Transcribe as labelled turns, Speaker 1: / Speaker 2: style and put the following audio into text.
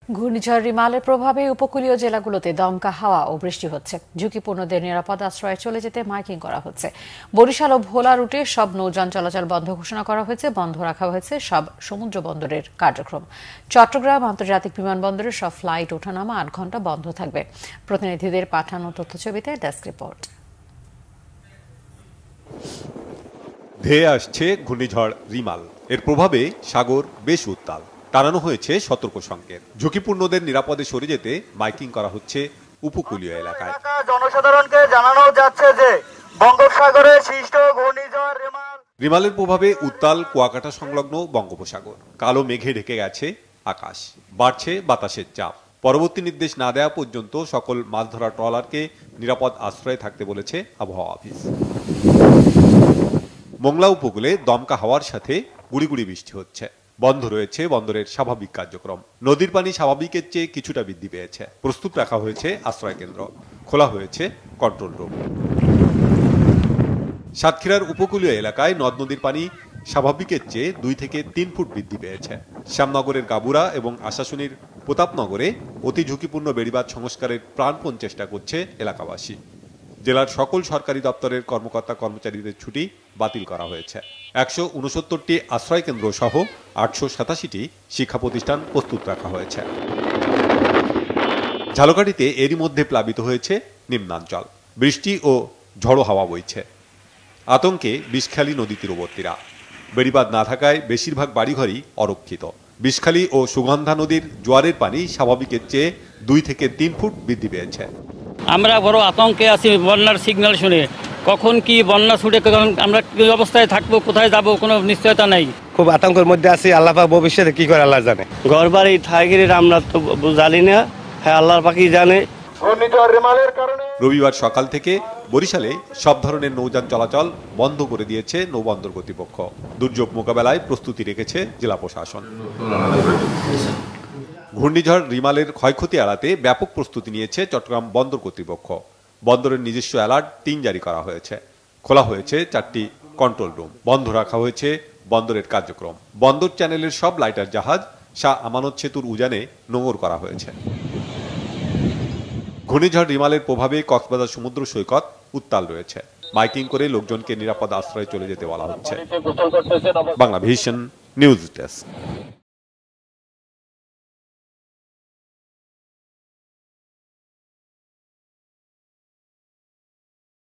Speaker 1: ঘূর্ণিঝড় রিমালের প্রভাবে উপকূলীয় জেলাগুলোতে দমকা হাওয়া ও বৃষ্টি হচ্ছে। ঝুঁকিপূর্ণদের নিরাপদ আশ্রয়ে চলে যেতে মাইকিং করা হচ্ছে। বরিশাল ও ভোলা রুটে সব নৌযান চলাচল বন্ধ ঘোষণা করা হয়েছে। বন্ধ রাখা হয়েছে সব সমুদ্র বন্দরের কার্যক্রম। চট্টগ্রাম আন্তর্জাতিক বিমানবন্দরের সব ফ্লাইট ওঠানামা ৮ ঘণ্টা বন্ধ থাকবে। প্রতিনিধিদের পাঠানো তথ্যছবিতে ডেস্ক রিপোর্ট।
Speaker 2: ধেয়ে আসছে ঘূর্ণিঝড় রিমাল। এর প্রভাবে সাগর বেশ উত্তাল। টানানো হয়েছে সতর্ক সংকেত। ঝুঁকিপূর্ণদের নিরাপদে সরে যেতে মাইকিং করা হচ্ছে উপকূলীয় এলাকায়।
Speaker 3: জনসাধারণকে জানানো যাচ্ছে যে বঙ্গোপসাগরে সৃষ্ট ঘূর্ণিঝড়
Speaker 2: রিমালের প্রভাবে উত্তাল কুয়াকাটা সংলগ্ন বঙ্গোপসাগর। কালো মেঘে ঢেকে গেছে আকাশ। বাড়ছে বাতাসের চাপ। পরবর্তী নির্দেশ না দেওয়া পর্যন্ত সকল মাছ ধরা ট্রলারকে নিরাপদ আশ্রয়ে থাকতে বলেছে আবহাওয়া অফিস। মোংলা উপকূলে দমকা হাওয়ার সাথে গুড়ি গুড়ি বৃষ্টি হচ্ছে। বন্ধ রয়েছে বন্দরের স্বাভাবিক কার্যক্রম। নদীর পানি স্বাভাবিকের চেয়ে কিছুটা বৃদ্ধি পেয়েছে। প্রস্তুত রাখা হয়েছে আশ্রয় কেন্দ্র। খোলা হয়েছে কন্ট্রোল রুম। সাতক্ষীরার উপকূলীয় এলাকায় নদ নদীর পানি স্বাভাবিকের চেয়ে 2 থেকে 3 ফুট বৃদ্ধি পেয়েছে। শ্যামনগরের গাবুরা এবং আশাশুনির প্রতাপনগরে অতি ঝুঁকিপূর্ণ বেড়িবাঁধ সংস্কারের প্রাণপণ চেষ্টা করছে এলাকাবাসী। জেলার সকল সরকারি দপ্তরের কর্মকর্তা কর্মচারীদের ছুটি বাতিল করা হয়েছে। 169টি আশ্রয় কেন্দ্র সহ 887টি শিক্ষা প্রতিষ্ঠান প্রস্তুত রাখা হয়েছে। ঝালকাঠিতে এরই মধ্যে প্লাবিত হয়েছে নিম্নাঞ্চল। বৃষ্টি ও ঝড়ো হাওয়া বইছে। আতঙ্কে বিষখালী নদী তীরবর্তীরা। বেড়িবাঁধ না থাকায় বেশিরভাগ বাড়িঘরই অরক্ষিত। বিষখালী ও সুগন্ধা নদীর জোয়ারের পানি স্বাভাবিকের চেয়ে 2 থেকে 3 ফুট বৃদ্ধি পেয়েছে।
Speaker 4: আমরা বড় আতঙ্কে আছি বন্যার সিগন্যাল শুনে। কখন কি বন্যা ছুটে আমরা কি অবস্থায় থাকবো, কোথায় যাব, কোনো নিশ্চয়তা নাই।
Speaker 5: খুব আতঙ্কের মধ্যে আছি। আল্লাহ পাক ভবিষ্যতে কি করে আল্লাহ জানে।
Speaker 4: ঘর বাড়ি ঠাইগিরির আমরা তো জানি না, হ্যাঁ আল্লাহর পাকি জানে।
Speaker 2: রবিবার সকাল থেকে বরিশালে সব ধরনের নৌযান চলাচল বন্ধ করে দিয়েছে নৌবন্দর কর্তৃপক্ষ। দুর্যোগ মোকাবেলায় প্রস্তুতি রেখেছে জেলা প্রশাসন। ঘূর্ণিঝড় রিমালের ক্ষয়ক্ষতি এড়াতে ব্যাপক প্রস্তুতি নিয়েছে চট্টগ্রাম বন্দর কর্তৃপক্ষ। বন্দরের নিজস্ব অ্যালার্ট 3 জারি করা হয়েছে। খোলা হয়েছে 4টি কন্ট্রোল রুম। বন্ধ রাখা হয়েছে বন্দরের কার্যক্রম। বন্দর চ্যানেলের সব লাইটার জাহাজ শাহ আমানত সেতুর উজানে নোঙর করা হয়েছে। ঘূর্ণিঝড় রিমালের প্রভাবে কক্সবাজার সমুদ্র সৈকত উত্তাল রয়েছে। মাইকিং করে লোকজনকে নিরাপদ আশ্রয়ে চলে যেতে বলা হচ্ছে। Bangla vision news desk.